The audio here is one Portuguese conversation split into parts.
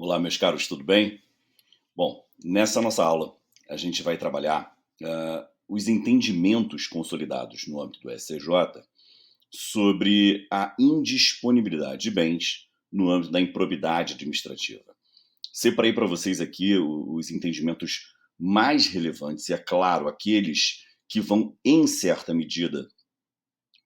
Olá, meus caros, tudo bem? Bom, nessa nossa aula, a gente vai trabalhar os entendimentos consolidados no âmbito do SCJ sobre a indisponibilidade de bens no âmbito da improbidade administrativa. Separei para vocês aqui os entendimentos mais relevantes e, é claro, aqueles que vão, em certa medida,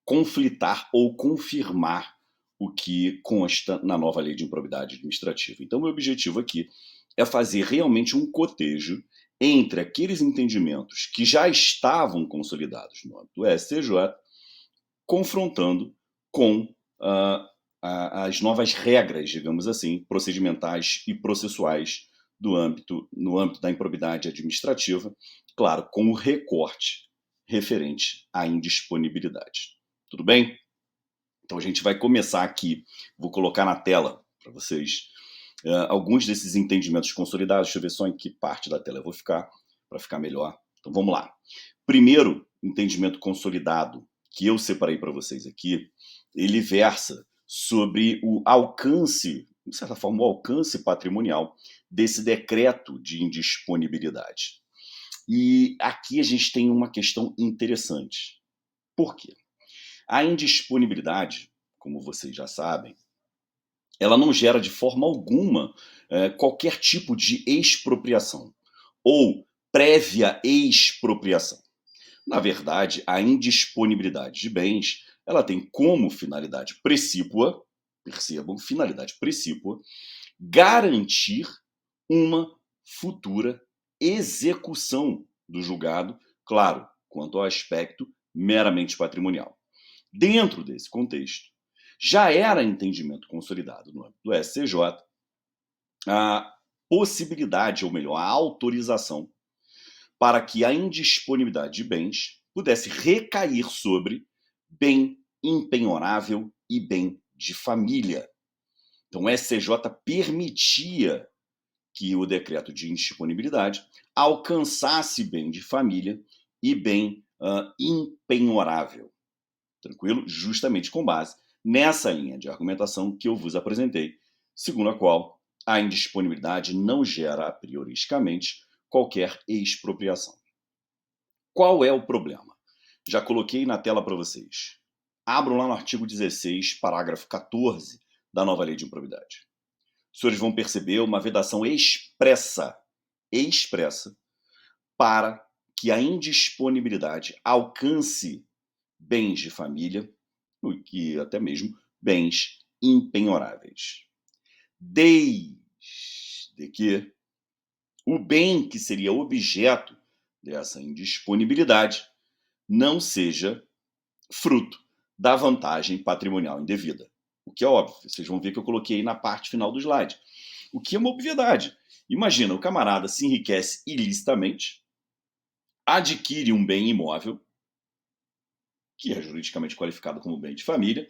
conflitar ou confirmar o que consta na nova lei de improbidade administrativa. Então, meu objetivo aqui é fazer realmente um cotejo entre aqueles entendimentos que já estavam consolidados no âmbito do STJ, confrontando com as novas regras, digamos assim, procedimentais e processuais no âmbito da improbidade administrativa, claro, com o recorte referente à indisponibilidade. Tudo bem? Então a gente vai começar aqui, vou colocar na tela para vocês alguns desses entendimentos consolidados. Deixa eu ver só em que parte da tela eu vou ficar, para ficar melhor. Então vamos lá. Primeiro entendimento consolidado que eu separei para vocês aqui, ele versa sobre o alcance, de certa forma, o alcance patrimonial desse decreto de indisponibilidade. E aqui a gente tem uma questão interessante. Por quê? A indisponibilidade, como vocês já sabem, ela não gera de forma alguma qualquer tipo de expropriação ou prévia expropriação. Na verdade, a indisponibilidade de bens, ela tem como finalidade precípua, percebam, finalidade precípua, garantir uma futura execução do julgado, claro, quanto ao aspecto meramente patrimonial. Dentro desse contexto, já era entendimento consolidado no âmbito do SCJ a possibilidade, ou melhor, a autorização para que a indisponibilidade de bens pudesse recair sobre bem impenhorável e bem de família. Então, o SCJ permitia que o decreto de indisponibilidade alcançasse bem de família e bem impenhorável. Tranquilo? Justamente com base nessa linha de argumentação que eu vos apresentei, segundo a qual a indisponibilidade não gera, a prioristicamente, qualquer expropriação. Qual é o problema? Já coloquei na tela para vocês. Abram lá no artigo 16, parágrafo 14 da nova lei de improbidade. Os senhores vão perceber uma vedação expressa para que a indisponibilidade alcance bens de família e até mesmo bens impenhoráveis. Desde que o bem que seria objeto dessa indisponibilidade não seja fruto da vantagem patrimonial indevida. O que é óbvio, vocês vão ver que eu coloquei aí na parte final do slide. O que é uma obviedade. Imagina, o camarada se enriquece ilicitamente, adquire um bem imóvel, que é juridicamente qualificado como bem de família,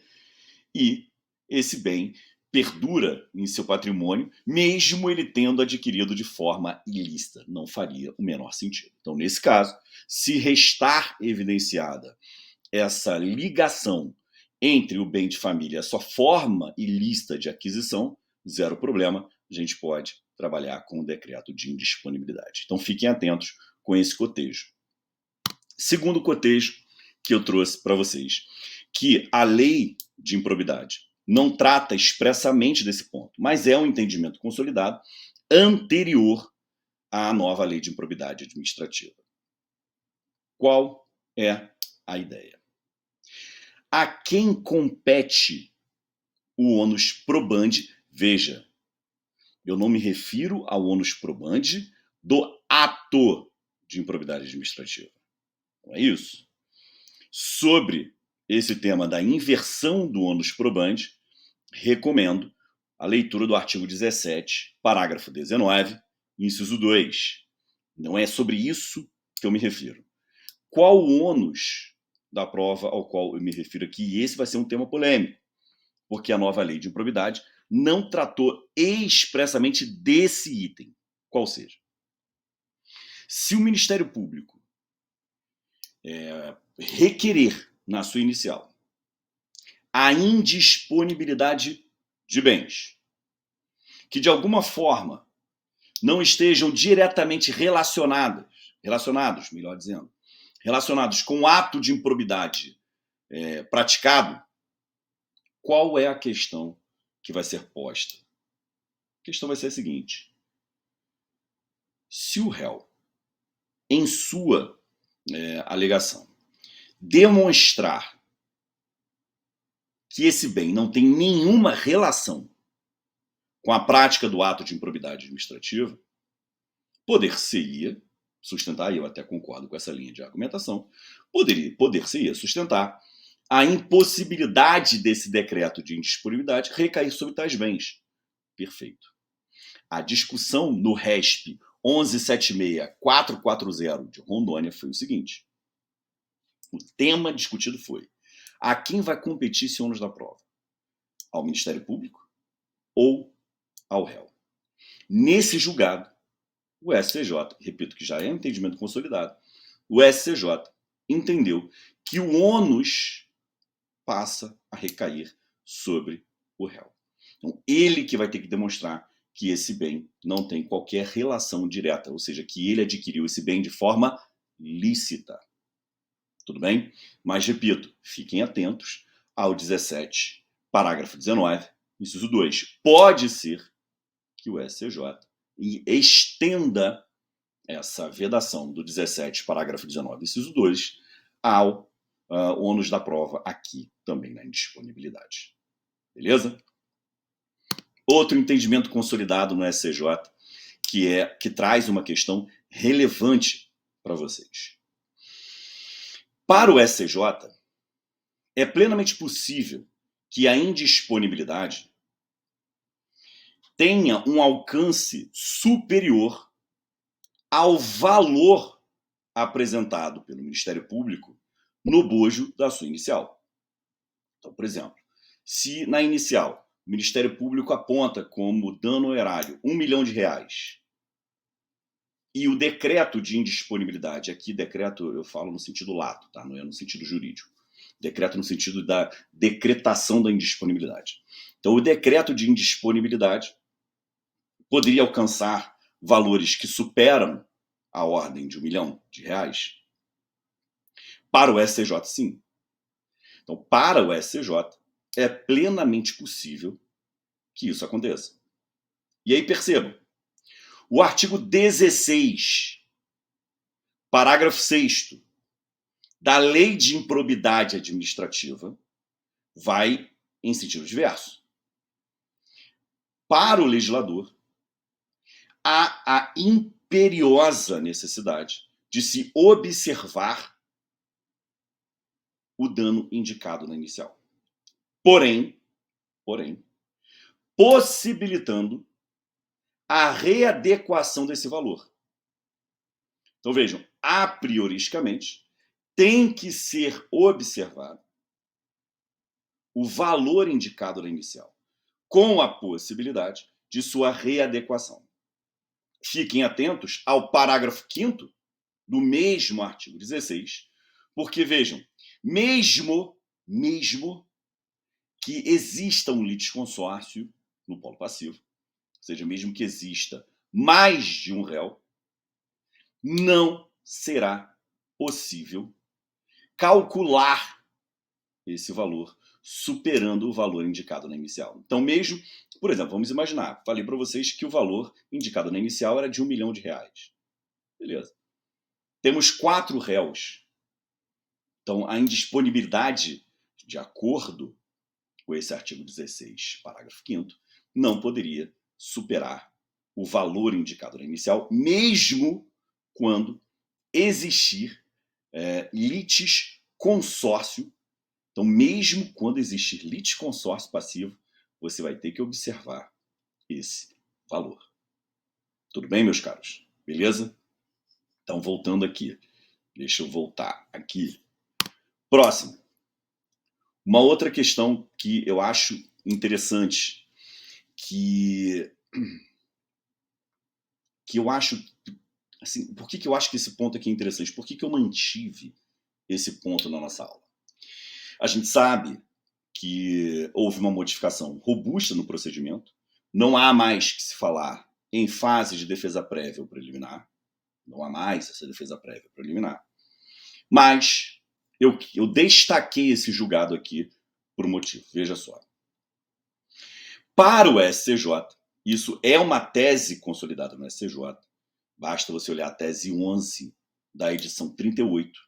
e esse bem perdura em seu patrimônio, mesmo ele tendo adquirido de forma ilícita. Não faria o menor sentido. Então, nesse caso, se restar evidenciada essa ligação entre o bem de família e a sua forma ilícita de aquisição, zero problema, a gente pode trabalhar com o decreto de indisponibilidade. Então, fiquem atentos com esse cotejo. Segundo cotejo que eu trouxe para vocês, que a lei de improbidade não trata expressamente desse ponto, mas é um entendimento consolidado anterior à nova lei de improbidade administrativa. Qual é a ideia? A quem compete o ônus probandi? Veja, eu não me refiro ao ônus probandi do ato de improbidade administrativa. Não é isso? Sobre esse tema da inversão do ônus probandi, recomendo a leitura do artigo 17, parágrafo 19, inciso 2. Não é sobre isso que eu me refiro. Qual o ônus da prova ao qual eu me refiro aqui? E esse vai ser um tema polêmico, porque a nova lei de improbidade não tratou expressamente desse item. Qual seja? Se o Ministério Público requerer, na sua inicial, a indisponibilidade de bens, que de alguma forma não estejam diretamente relacionados, melhor dizendo, relacionados com o ato de improbidade praticado, qual é a questão que vai ser posta? A questão vai ser a seguinte: se o réu, em sua alegação, demonstrar que esse bem não tem nenhuma relação com a prática do ato de improbidade administrativa, poder-se-ia sustentar, e eu até concordo com essa linha de argumentação, poder-se-ia sustentar a impossibilidade desse decreto de indisponibilidade recair sobre tais bens. Perfeito. A discussão no RESP 1176-440 de Rondônia foi o seguinte: o tema discutido foi: a quem vai competir esse ônus da prova? Ao Ministério Público ou ao réu? Nesse julgado, o STJ, repito que já é um entendimento consolidado, o STJ entendeu que o ônus passa a recair sobre o réu. Então, ele que vai ter que demonstrar que esse bem não tem qualquer relação direta, ou seja, que ele adquiriu esse bem de forma lícita. Tudo bem? Mas, repito, fiquem atentos ao 17, parágrafo 19, inciso 2. Pode ser que o STJ estenda essa vedação do 17, parágrafo 19, inciso 2, ao ônus da prova aqui também na indisponibilidade. Beleza? Outro entendimento consolidado no STJ que traz uma questão relevante para vocês. Para o STJ, é plenamente possível que a indisponibilidade tenha um alcance superior ao valor apresentado pelo Ministério Público no bojo da sua inicial. Então, por exemplo, se na inicial o Ministério Público aponta como dano ao erário R$1 milhão e o decreto de indisponibilidade, aqui decreto eu falo no sentido lato, tá? Não é no sentido jurídico, decreto no sentido da decretação da indisponibilidade. Então, o decreto de indisponibilidade poderia alcançar valores que superam a ordem de R$1 milhão. Para o STJ, sim. Então, para o STJ, é plenamente possível que isso aconteça. E aí, percebam, o artigo 16, parágrafo 6º, da Lei de Improbidade Administrativa, vai em sentido diverso. Para o legislador, há a imperiosa necessidade de se observar o dano indicado na inicial. Porém, possibilitando a readequação desse valor. Então vejam, a prioristicamente, tem que ser observado o valor indicado na inicial, com a possibilidade de sua readequação. Fiquem atentos ao parágrafo 5º do mesmo artigo 16, porque vejam, mesmo que exista um litisconsórcio no polo passivo, ou seja, mesmo que exista mais de um réu, não será possível calcular esse valor superando o valor indicado na inicial. Então, mesmo, por exemplo, vamos imaginar, falei para vocês que o valor indicado na inicial era de R$1 milhão. Beleza. Temos 4 réus. Então, a indisponibilidade, de acordo com esse artigo 16, parágrafo 5º, não poderia superar o valor indicado na inicial, mesmo quando existir litisconsórcio. Então, mesmo quando existir litisconsórcio passivo, você vai ter que observar esse valor. Tudo bem, meus caros? Beleza? Então, voltando aqui. Deixa eu voltar aqui. Próximo. Uma outra questão que eu acho interessante, que eu acho... Assim, por que eu acho que esse ponto aqui é interessante? Por que eu mantive esse ponto na nossa aula? A gente sabe que houve uma modificação robusta no procedimento, Não há mais que se falar em fase de defesa prévia ou preliminar. Não há mais essa defesa prévia ou preliminar. Mas eu destaquei esse julgado aqui por um motivo. Veja só. Para o STJ, isso é uma tese consolidada no STJ. Basta você olhar a tese 11 da edição 38.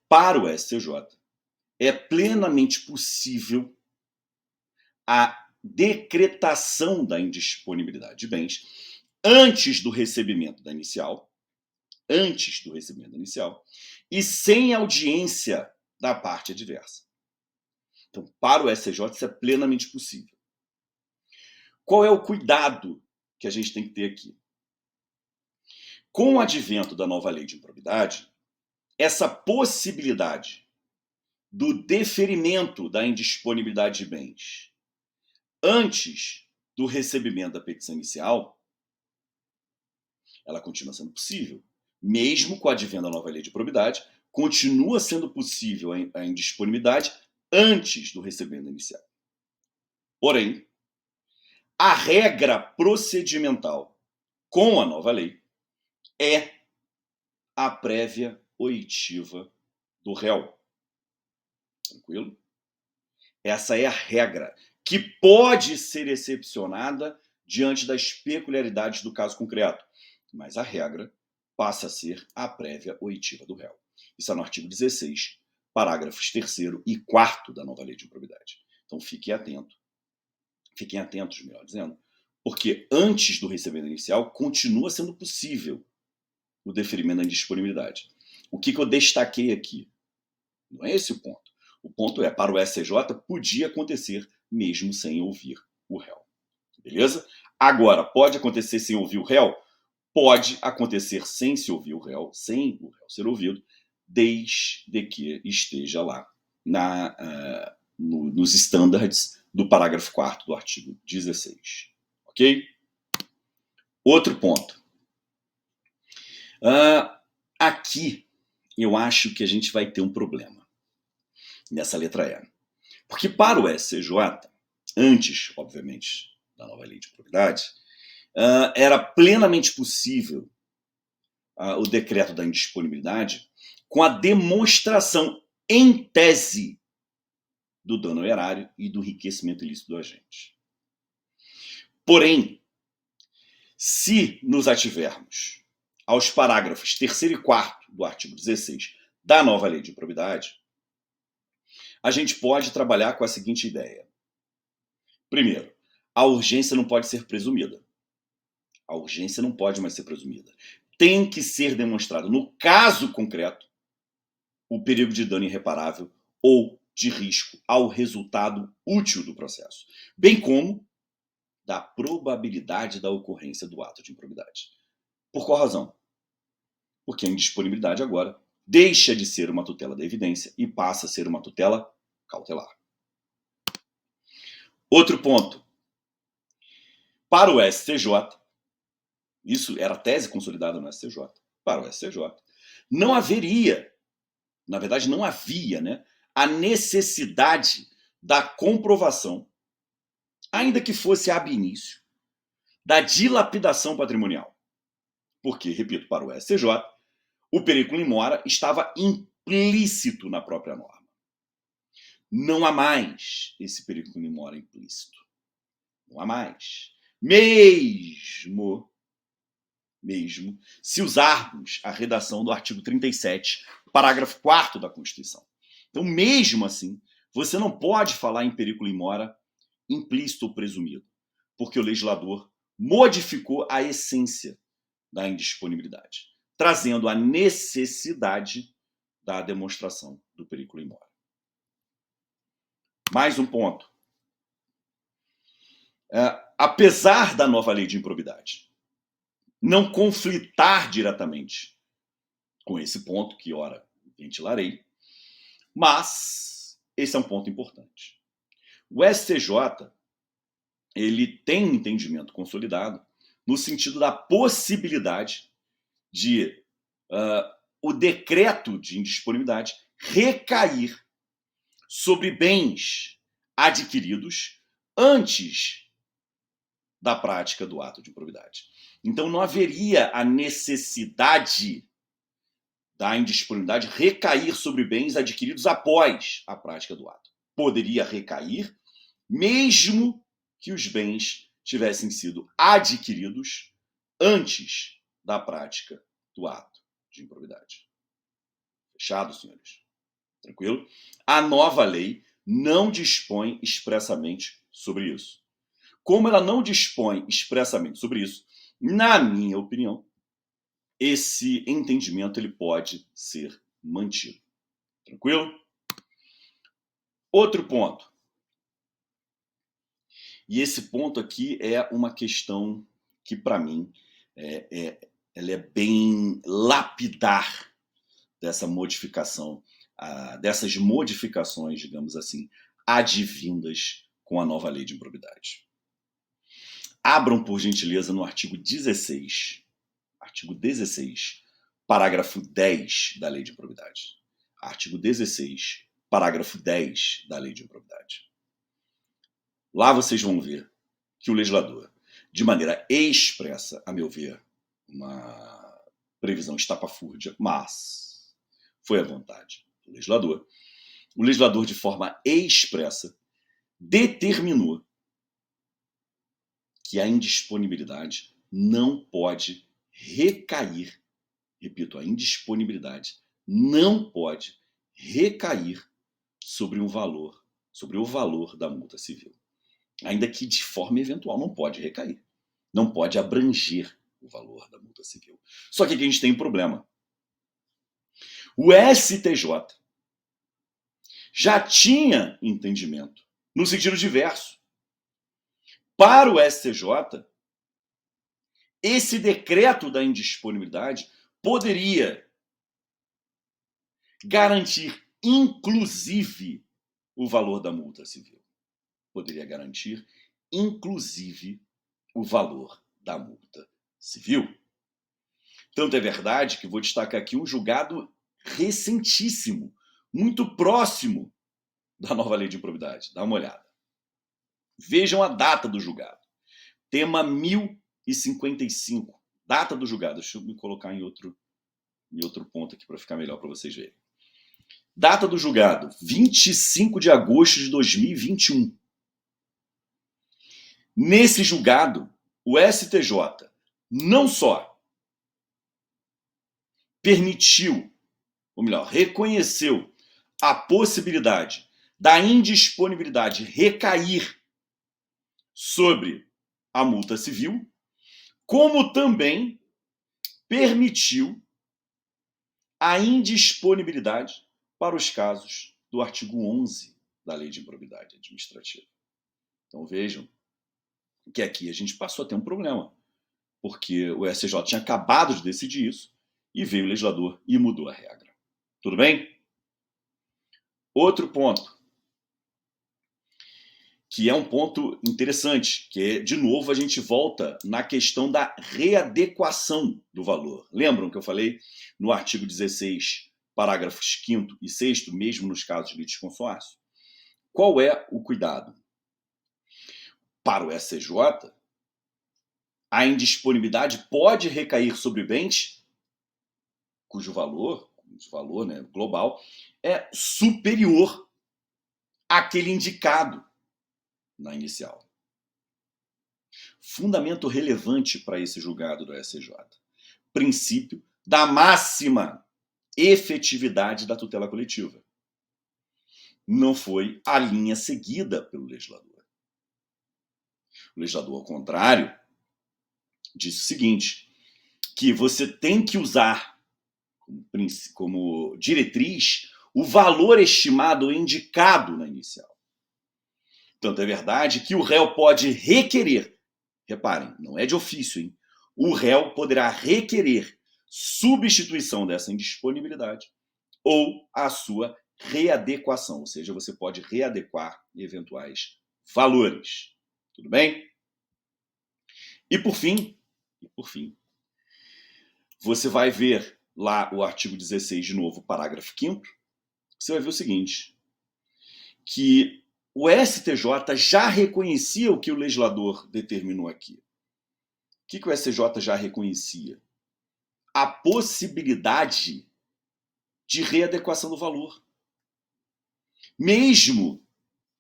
Para o STJ, é plenamente possível a decretação da indisponibilidade de bens antes do recebimento da inicial, e sem audiência da parte adversa. Então, para o STJ, isso é plenamente possível. Qual é o cuidado que a gente tem que ter aqui? Com o advento da nova lei de improbidade, essa possibilidade do deferimento da indisponibilidade de bens antes do recebimento da petição inicial, ela continua sendo possível. Mesmo com o advento da nova lei de probidade, continua sendo possível a indisponibilidade antes do recebimento inicial. Porém, a regra procedimental com a nova lei é a prévia oitiva do réu. Tranquilo? Essa é a regra, que pode ser excepcionada diante das peculiaridades do caso concreto, mas a regra passa a ser a prévia oitiva do réu. Isso é no artigo 16, parágrafos 3º e 4º da nova lei de improbidade. Então fiquem atentos, melhor dizendo, porque antes do recebimento inicial continua sendo possível o deferimento da indisponibilidade. O que eu destaquei aqui? Não é esse o ponto. O ponto é, para o STJ, podia acontecer mesmo sem ouvir o réu. Beleza? Agora, pode acontecer sem ouvir o réu? Pode acontecer sem se ouvir o réu, sem o réu ser ouvido, desde que esteja lá nos standards do parágrafo 4º do artigo 16. Ok? Outro ponto. Aqui, eu acho que a gente vai ter um problema nessa letra E. Porque para o STJ, antes, obviamente, da nova lei de probidade, era plenamente possível o decreto da indisponibilidade com a demonstração em tese do dano ao erário e do enriquecimento ilícito do agente. Porém, se nos ativermos aos parágrafos 3º e 4º do artigo 16 da nova lei de improbidade, a gente pode trabalhar com a seguinte ideia. Primeiro, a urgência não pode ser presumida. A urgência não pode mais ser presumida. Tem que ser demonstrado, no caso concreto, o perigo de dano irreparável ou de risco ao resultado útil do processo, bem como da probabilidade da ocorrência do ato de improbidade. Por qual razão? Porque a indisponibilidade agora deixa de ser uma tutela da evidência e passa a ser uma tutela cautelar. Outro ponto. Para o STJ, isso era a tese consolidada no STJ, para o STJ, não haveria, na verdade não havia, a necessidade da comprovação, ainda que fosse ab início, da dilapidação patrimonial. Porque, repito, para o STJ, o periculum in mora estava implícito na própria norma. Não há mais esse periculum in mora implícito. Não há mais. Mesmo se usarmos a redação do artigo 37, parágrafo 4º da Constituição. Então, mesmo assim, você não pode falar em periculum in mora implícito ou presumido, porque o legislador modificou a essência da indisponibilidade, trazendo a necessidade da demonstração do periculum in mora. Mais um ponto. Apesar da nova lei de improbidade não conflitar diretamente com esse ponto, que ora ventilarei, mas esse é um ponto importante. O STJ ele tem um entendimento consolidado no sentido da possibilidade de o decreto de indisponibilidade recair sobre bens adquiridos antes da prática do ato de improbidade. Então não haveria a necessidade da indisponibilidade recair sobre bens adquiridos após a prática do ato. Poderia recair mesmo que os bens tivessem sido adquiridos antes da prática do ato de improbidade. Fechado, senhores? Tranquilo? A nova lei não dispõe expressamente sobre isso. Como ela não dispõe expressamente sobre isso, na minha opinião, esse entendimento ele pode ser mantido. Tranquilo? Outro ponto. E esse ponto aqui é uma questão que, para mim, ela é bem lapidar dessa modificação, dessas modificações, digamos assim, advindas com a nova lei de improbidade. Abram, por gentileza, no artigo 16, parágrafo 10 da lei de improbidade. Artigo 16, parágrafo 10 da lei de improbidade. Lá vocês vão ver que o legislador, de maneira expressa, a meu ver, uma previsão estapafúrdia, mas foi à vontade do legislador. O legislador, de forma expressa, determinou que a indisponibilidade não pode recair, repito, a indisponibilidade não pode recair sobre o valor da multa civil. Ainda que de forma eventual, não pode recair. Não pode abranger o valor da multa civil. Só que aqui a gente tem um problema. O STJ já tinha entendimento no sentido diverso. Para o STJ, esse decreto da indisponibilidade poderia garantir, inclusive, o valor da multa civil. Poderia garantir, inclusive, o valor da multa civil. Tanto é verdade que vou destacar aqui um julgado recentíssimo, muito próximo da nova lei de improbidade. Dá uma olhada. Vejam a data do julgado. Tema 1055. Data do julgado. Deixa eu me colocar em outro ponto aqui para ficar melhor para vocês verem. Data do julgado, 25 de agosto de 2021. Nesse julgado, o STJ não só permitiu, ou melhor, reconheceu a possibilidade da indisponibilidade recair sobre a multa civil, como também permitiu a indisponibilidade para os casos do artigo 11 da Lei de Improbidade Administrativa. Então vejam que aqui a gente passou a ter um problema, porque o STJ tinha acabado de decidir isso e veio o legislador e mudou a regra. Tudo bem? Outro ponto, que é um ponto interessante, que é, de novo, a gente volta na questão da readequação do valor. Lembram que eu falei no artigo 16, parágrafos 5º e 6º, mesmo nos casos de litisconsórcio? Qual é o cuidado? Para o STJ, a indisponibilidade pode recair sobre bens cujo valor global é superior àquele indicado na inicial. Fundamento relevante para esse julgado do STJ. Princípio da máxima efetividade da tutela coletiva. Não foi a linha seguida pelo legislador. O legislador, ao contrário, disse o seguinte, que você tem que usar como diretriz o valor estimado ou indicado na inicial. Tanto é verdade que o réu pode requerer, reparem, não é de ofício, hein? O réu poderá requerer substituição dessa indisponibilidade ou a sua readequação, ou seja, você pode readequar eventuais valores. Tudo bem? E por fim, você vai ver lá o artigo 16 de novo, parágrafo 5º, você vai ver o seguinte, que o STJ já reconhecia o que o legislador determinou aqui. O que o STJ já reconhecia? A possibilidade de readequação do valor, mesmo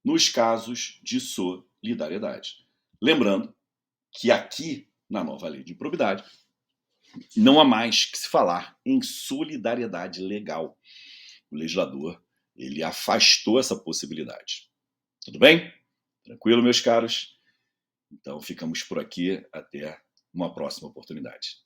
nos casos de solidariedade. Lembrando que aqui, na nova lei de improbidade, não há mais que se falar em solidariedade legal. O legislador, ele afastou essa possibilidade. Tudo bem? Tranquilo, meus caros? Então ficamos por aqui até uma próxima oportunidade.